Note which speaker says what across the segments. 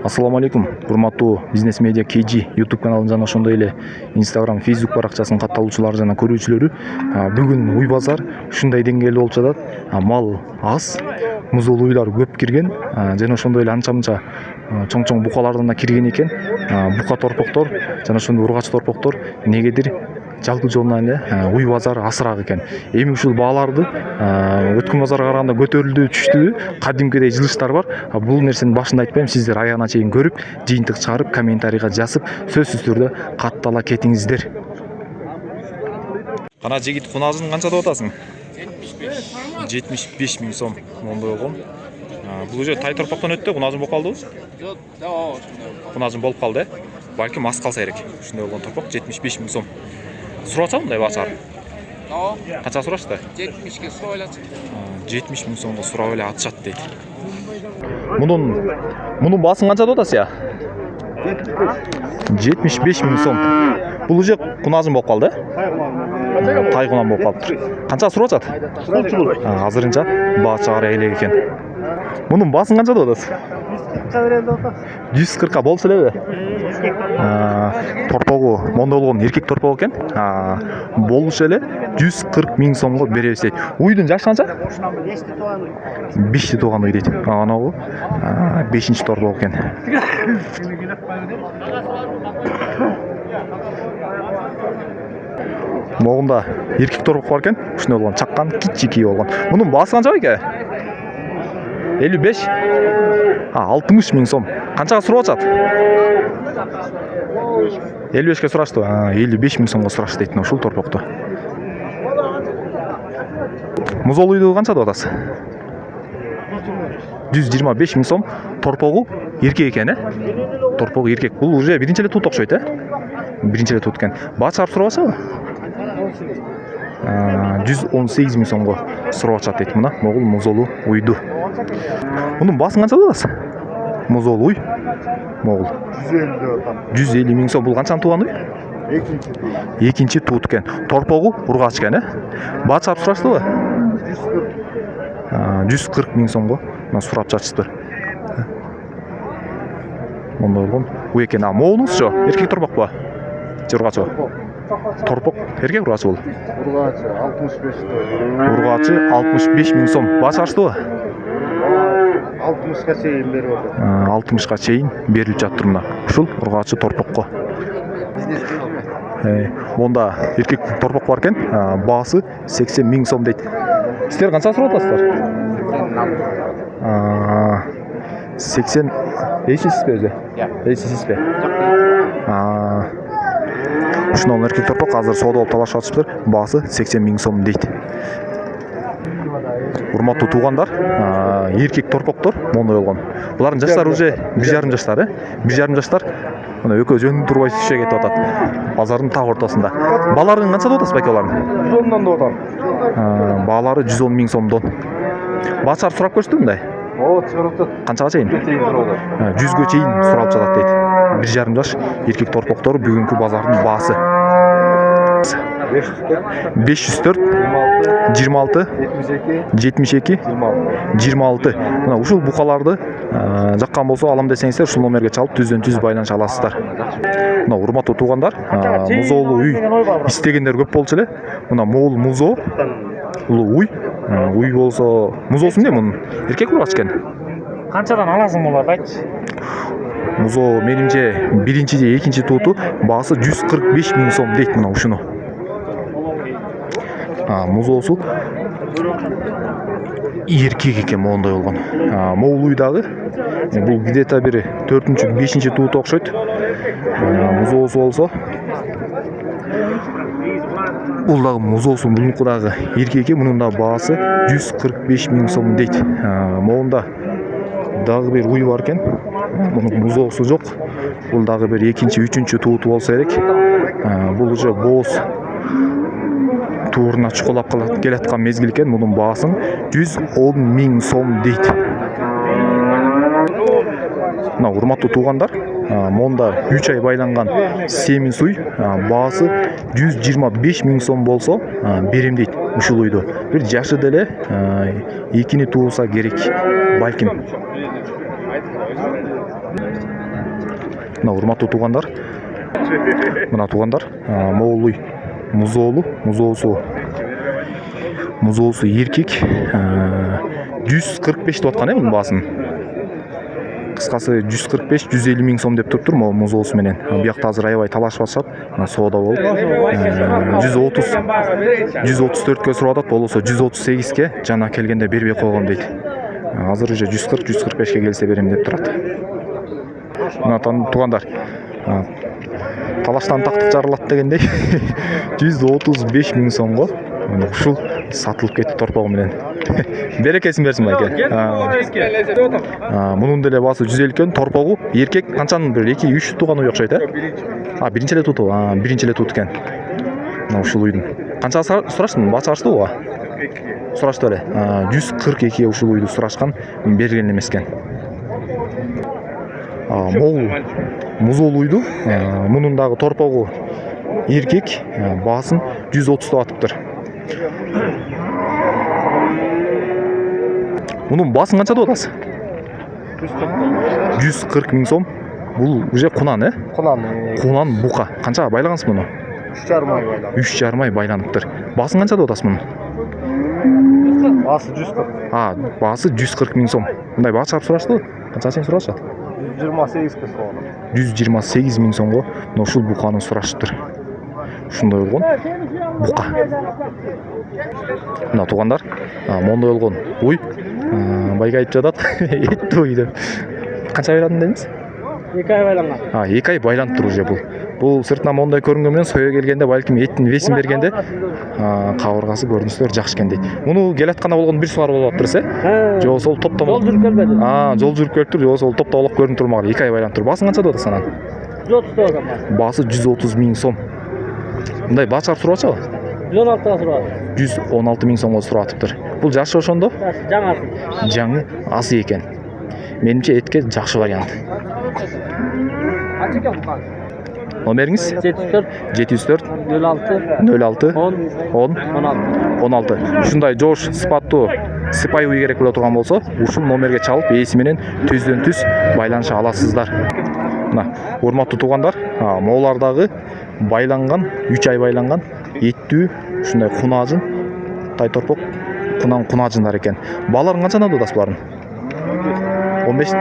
Speaker 1: Ассаламу алейкум, урматтуу бизнес медиа KG YouTube каналын жана ошондой эле Instagram, Facebook баракчасынын катталуучулары жана көрүүчүлөрү, бүгүн уй базар ушундай деңгээлде болуп жатат. Мал аз, музол уйлар көп кирген, жана ошондой эле анча-мынча чоң букалардан да кирген экен. Бука торпоктор жана ошондой ургач торпоктор негедир жалпы жолунан эле уй базары асыраак экен. Эми ушул бааларды өткөн базарга караганда көтөрүлдү, түштүбү, кадимкидей жылыштар бар. Бул нерсени башында айтпайм, сиздер аягына чейин көрүп, жыйынтык чыгарып, комментарийга жазып, сөзсүз түрдө каттала кетиңиздер. Кана жигит кунажын канча деп атасың? 75 000 сом мондой болгон. Бул уже тай торпоктон өттү, кунажын болуп калдыбы?
Speaker 2: Жок, доо ошондой.
Speaker 1: Кунажын болуп калды. Балким аз калса керек. Ушундай болгон торпок 75 000 сом. Сурачабы мындай бачар?
Speaker 2: Доо.
Speaker 1: Канча сурашты?
Speaker 2: 70 сурап эле.
Speaker 1: 70 000 сомго сурап эле атышат дейт. Мунун баасын канча деп атасыз я? 75 000 сом. Бул уже кунажын болуп калды? Тай кунан болуп калыптыр. Канча сурап атат? Азырынча баа чыгара элек экен. Мунун баасын канча деп атасыз? 140 болсо элеби? Торпогу мондой болгон эркек торпог экен. Болуш эле 140 000 сомго беребиз дейт. Уйдун жашы канча? 5 тууган уй дейт. Анагу 5-чи торпог экен. Могунда эркек торпог бар экен. Ушундай болгон чаккан, кичики болгон. Мунун баасы канча экен? 55. 60 000 сом. Канчага сурап атат? 55 ке сурашты. 55 000 сомго сураш дейт ушул торпокту. Музол уйду канча деп атасыз? 125 000 сом. Торпогу эркек экен, Торпогу эркек. Бул уже биринчи эле тут окшойт, Биринчи эле тут экен. Баа чыгарып сурап атсабы? 118 000 сомго сурап атат дейт мына. Могул музолу уйду. Мунун баасын канча деп атасыз? Музол уй. Могул 150 000 сом. Бул канчанын тууган уй? Экинчи тут экен. Торпогу ургач экен, Баа чыгарып сураштыбы? 140 000 сомго сурап жатышты. Мондой болгон уй экен. Моунуңузчу? Эркек торпокпу? Же ургачы? Торпок эркек ургачы бул?
Speaker 2: Ургачы 65.
Speaker 1: Ургачы 65 000 сом. Баа чыгарыштыбы?
Speaker 2: 60га чейин берип атат.
Speaker 1: 60га чейин берилип жатыр мына. Ушул ургачы торпокко. Монда эркек торпок бар экен. Баасы 80 000 сом дейт. Сиздер канча сурап атасыздар? 80. Эйсизби өзү? Эйсизби? Ушунун эркек торпок азыр соода болуп талашып атышыптыр. Баасы 80 000 сом дейт. Урматтуу туугандар, эркек торпоктор мондой болгон. Булардын жаштары уже 1,5 жаштар, 1,5 жаштар. Мына экөө жөн турбай сүшө кетип атат. Базардын так ортосунда. Бааларын канча деп атасыз байке алардын?
Speaker 2: 110 деп атам.
Speaker 1: Баалары 110 000 сомдон. Баачар сурап көрсөтү мындай?
Speaker 2: Чыгарып атат.
Speaker 1: Канчага чейин? 100гө чейин суралып жатат дейт. 1,5 жаш эркек торпоктор бүгүнкү базардын баасы. 504 26 72 26. Мына ушул букаларды жаккан болсо алам десеңиздер, ушул номерге чалып түздөн-түз байланыша аласыздар. Мына урматтуу туугандар, музоолу уй истегендер көп болчу эле. Мына могул музоо, уй болсо, музоосу эмне мунун? Эркек ургач экен.
Speaker 2: Канчадан аласың буларды айтчы?
Speaker 1: Музоо менимче биринчи же экинчи туту баасы 145 000 сом дейт мына ушуну. Музоосу эркек экен мондой болгон. Могул уй дагы бул где-то бир 4-5 туту окшойт. Музоосу болсо бул дагы музоосу мунуку дагы эркек, мунун да баасы 145 000 сом дейт. Могунда дагы бир уй бар экен. Мунун музоосу жок. Бул дагы бир экинчи, үчүнчү туту болсо керек. Бул уже бооз тууруна чукулап келаткан мезгил экен. Мунун баасын 110 000 сом дейт. Мына урматтуу туугандар, монда 3 ай байланган семиз уй баасы 125 000 сом болсо берем дейт ушул уйду. Бир жашы деле экини тууса керек балким. Мына урматтуу туугандар. Мына туугандар Моолуй музоолу, музоосу эркек 145 деп аткан мунун баасын. Кыскасы 145-150 миң сом деп туруптур могу музоосу менен. Биякта азыр аябай талашып атышат. Соода болуп 134кө сурап атат, болбосо 138ке жана келгенде бербей койгом дейт. Азыр уже 140-145ке келсе берем деп турат. Мына туугандар талаштан тактык жарылат дегендей 135 миң сомго ушул сатылып кетти торпогу менен. Берекесин берсин байке. Мунун деле баасы 150 экен, торпогу эркек канчанын бир 2-3 тууганы окшойт, биринчи эле туту, биринчи эле туту экен. Мына ушул уйдун. Канчага сураштым? Бачы ачтыбы? Сурашты эле. 142 ушул уйду сурашкан, берген эмес экен. Могул музоолуйду, мунун дагы торпогу эркек, баасын 130 деп атыптыр. Мунун баасын канча деп атасыз? 140 миң сом. Бул уже кунан, Кунан бука. Канчага байлагансыз муну?
Speaker 2: 3,5 ай байланып.
Speaker 1: 3,5 ай байланыптыр. Баасын канча деп атасыз мунун?
Speaker 2: Баасы 140.
Speaker 1: Баасы 140 миң сом. Мындай баа чыгып сураштыбы? Канча чейин сурашат?
Speaker 2: 128 сом.
Speaker 1: 128 миң сомго мына ушул буканы сурашыптыр. Ушундай болгон бука. Мына туугандар, мондой болгон уй байга айтып жатат. Этти уй деп. Канча байладың дедиңиз?
Speaker 2: 2 ай байланган.
Speaker 1: 2 ай байланыптыр уже бул. Бул сыртынан мондай көрүнгөн менен сое келгенде балким эттин весин бергенде кабыргасы көрүнүштөр жакшы экен дейт. Муну келатканда болгон бир сууар болуп атыптыр, жобосо ол топтомо.
Speaker 2: Жол жүрүп келбеди.
Speaker 1: Жол жүрүп келиптир, жобосо ол топтолуп көрүнүп турмаган. 2 ай байланып тур. Баасын канча деп атасыз анан?
Speaker 2: 130 сом.
Speaker 1: Баасы 130 миң сом. Мындай баа чыгарып сурап атчыбы?
Speaker 2: 116 сурап.
Speaker 1: 116 миң сомго сурап атыптыр. Бул жакшы ошондо? Жаңы асы экен. Менимче этке жакшы вариант. Номериңиз? 704 06 10 16. Ушундай жош сыпаттуу сыпай уй керек боло турган болсо, ушул номерге чалып ээси менен түздөн-түз байланыша аласыздар. Мына урматтуу туугандар, моолардагы байланган, 3 ай байланган эттүү ушундай кунаажын, тай торпок кунаажындар экен. Бааларын канчадан деп атасыз булардын? 15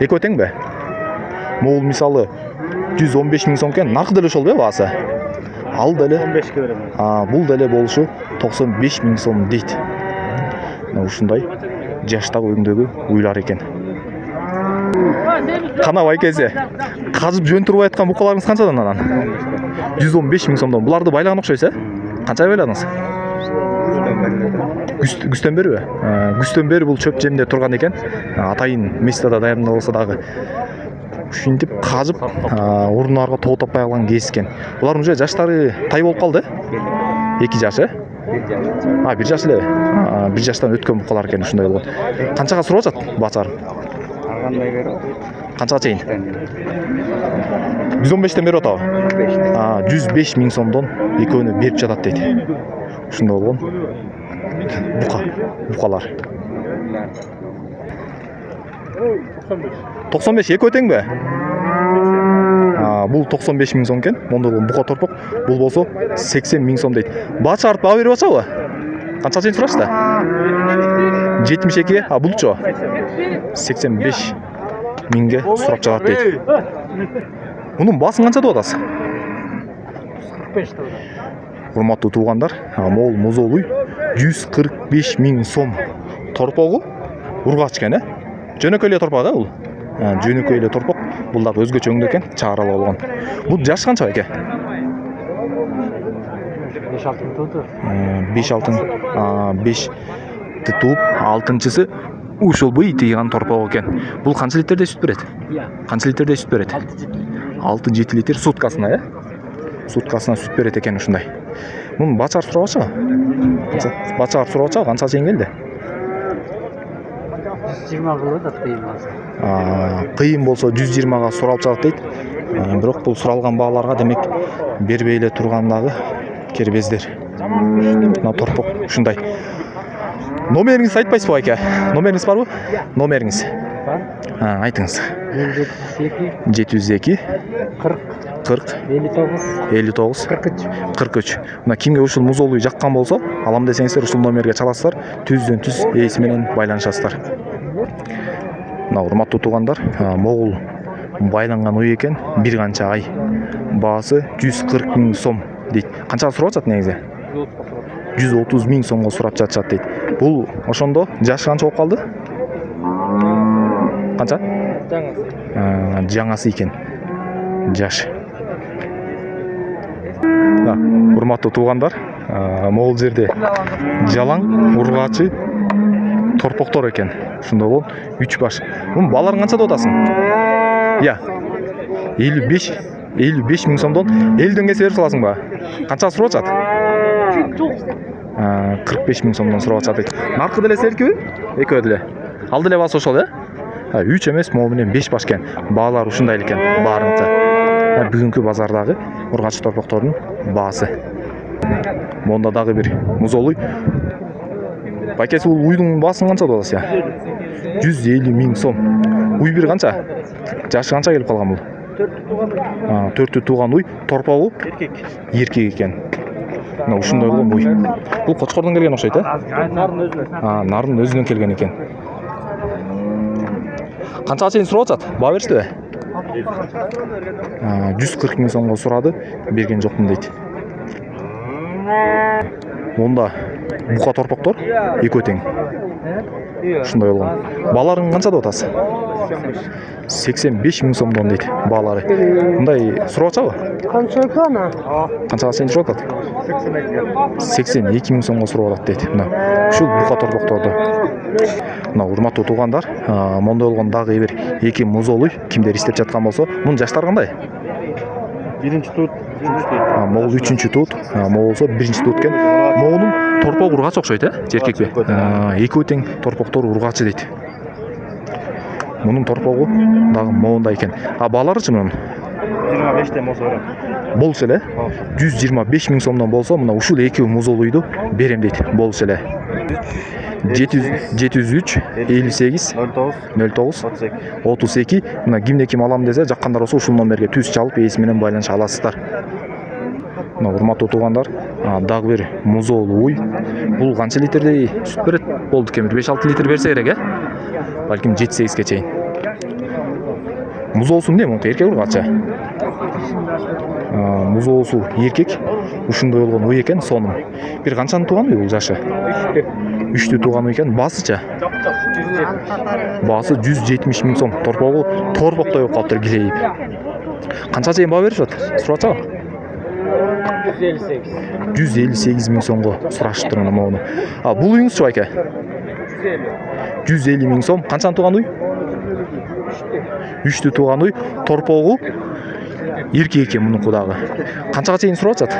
Speaker 1: экөө теңби? Моул мисалы 115 миң сом экен, накы деле ошол баасы? Ал деле
Speaker 2: 15 берем.
Speaker 1: Бул деле болушу 95 миң сом дейт. Мына ушундай жаштагы өңдөгү уйлар экен. Кана байкеси, казып жөнтүрүп аткан букаларыңыз канчадан анан? 115 миң сомдон. Буларды байлаган окшойсуз, Канча байладыңыз? Күстөн берби? Күстөн бери бул чөп жемде турган экен. Атайын местада даярдалса дагы ушинтип казып, орундарга тоо таппай калган кез экен. Булардын уже жаштары тай болуп калды. 2 жаш, 1 жаш эле. 1 жаштан өткөн букалар экен ушундай болгон. Канчага сурап атат бачар?
Speaker 2: Кандай берип?
Speaker 1: Канчага чейин? 115тен берип атабы? 105 миң сомдон экөөнү берип жатат дейт. Ушундай болгон букалар. 95 экөө теңби? Бул 95 миң сом экен. Мондой болгон бука торпок. Бул болсо 80 миң сом дейт. Баа чыгарып баа берип атабы? Канча чейин сурашты? 72, булчу 85 миңге сурап жатат дейт. Мунун баасын канча деп атасыз?
Speaker 2: 45 деп.
Speaker 1: Урматтуу туугандар, моул музоолуй 145 миң сом. Торпогу ургач экен, Жөнөкөй эле торпок бул. Жөнөкөй эле торпок. Бул дагы өзгөчө өңдө экен, чыгаралы болгон. Бул жаш канча экен?
Speaker 2: 5-6 туту.
Speaker 1: 5 тутуп, 6-чысы ушул бый тийган торпок экен. Бул канча литрде сүт берет? Канча литрде сүт берет? 6-7 литр суткасына, Суткасына сүт берет экен ушундай. Мунун бачар сурап атчы? Бачар сурап атчы, канча чейин келди?
Speaker 2: 120 кылды кыйын болсо.
Speaker 1: Кыйын болсо 120га суралып жатат дейт. Бирок бул суралган бааларга демек бербей эле тургандагы кербездер. Мына торпок ушундай. Номериңизди айтпайсызбы байке? Номериңиз барбы? Номериңиз.
Speaker 2: Бар.
Speaker 1: Айтыңыз.
Speaker 2: 702
Speaker 1: 702
Speaker 2: 40
Speaker 1: 40
Speaker 2: 59
Speaker 1: 59
Speaker 2: 43.
Speaker 1: 43. Мына кимге ушул муз олуй жаккан болсо, алам десеңиздер ушул номерге чаласыздар, түздөн түз ээси менен байланышасыздар. Мына урматтуу туугандар, могул байланган уй экен, бир канча ай. Баасы 140 000 сом дейт. Канчага сурап атат негизи? 130 000 сомго сурап жатышат дейт. Бул ошондо жашы канча болуп калды? Канча? Жаңасы экен. Жаш. Урматтуу туугандар, могул жерде жалаң, ургачы, торпоктор экен. Ушундай болуп 3 баш. Мун баларың канча деп атасың? Я. 55 000 сомдон 50дөн кесе берип саласың ба? Канчага сурап атат? 45 000 сомдон сурап атат дейт. Наркы деле серкиби? Экөө деле. Ал деле баасы ошол, 3 эмес, могу менен 5 баш экен. Баалар ушундай экен, баарынча. Бүгүнкү базардагы ургачы торпоктордун баасы. Монда дагы бир муз олуй. Байкеси бул уйдун баасын канча деп атасыз? 150 000 сом. Уй бир канча? Жашы канча келип калган бул? 4 тууган уй, торпогу эркек экен. Мына ушундай болгон уй. Бул Кочкордон келген окшойт, Нардын өзүнөн келген экен. Канчага чейин сурап атат? Баа бериштиби? 140 000 сомго сурады, берген жокмун дейт. Монда бука торпоктор экөө тең. Ушундай болгон. Бааларың канча деп атасыз? 85 000 сомдон дейт баалары. Мындай сурап атабы? Канчага чейин сурап атат? 82 000 сомго сурап атат дейт. Мына ушул бука торпокторду. Мына урматтуу туугандар, монда болгон дагы бир эки муз олуй, кимдер иштеп жаткан болсо, мунун жаштары кандай?
Speaker 2: Биринчи тут,
Speaker 1: могул 3-чү тут, могул болсо 1-чи тут экен. Могунун торпогу ургач окшойт, жеркекпи? Экөө тең торпоктор ургачы дейт. Мунун торпогу дагы моундай экен. Бааларычы мунун?
Speaker 2: 25ден болсо берем.
Speaker 1: Болчу эле? 125 000 сомдон болсо, мына ушул эки муз олуйду берем дейт. Болчу эле. 703 58 09 32. Мына кимде ким алам десе, жаккандар болсо ушул номерге түз чалып ээси менен байланыша аласыздар. Мына урматтуу туугандар, дагы бир муз олуй. Бул канча литрдей сүт берет? Болду экен, 5-6 литр берсе керек, Балким 7-8ге чейин. Муз олсу эмне? Мунку эркек ургачы. Муз олсу эркек. Ушундай болгон уй экен, сонун. Бир канчаны тууган бул жашы? 3 тууган экен. Баасычы? Баасы 170 000 сом. Торпогу торпоктой болуп калыптыр, килейип. Канча чейин баа беришет? Сурап атабы? 158 000 сомго сурашыптыр мына могуну. Бул уюңузчу байке? 150 000 сом. Канчаны тууган уй? 3 тууган уй, торпогу эркек экен мунуку дагы. Канчага чейин сурап атат?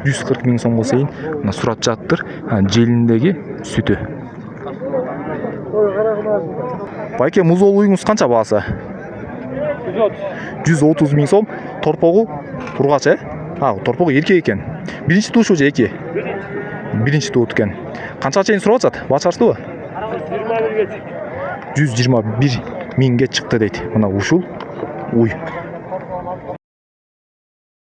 Speaker 1: 140 000 сомго чейин мына сурап жатыптыр. Желиндеги сүтү. Байке, муз олуюңуз канча баасы? 130 000 сом. Торпогу ургач, торпогу эркек экен. Биринчи туушу же эки? Биринчи туут экен. Канчага чейин сурап атат? Баа чачтыбы? 121 000ге чыкты дейт. Мына ушул уй.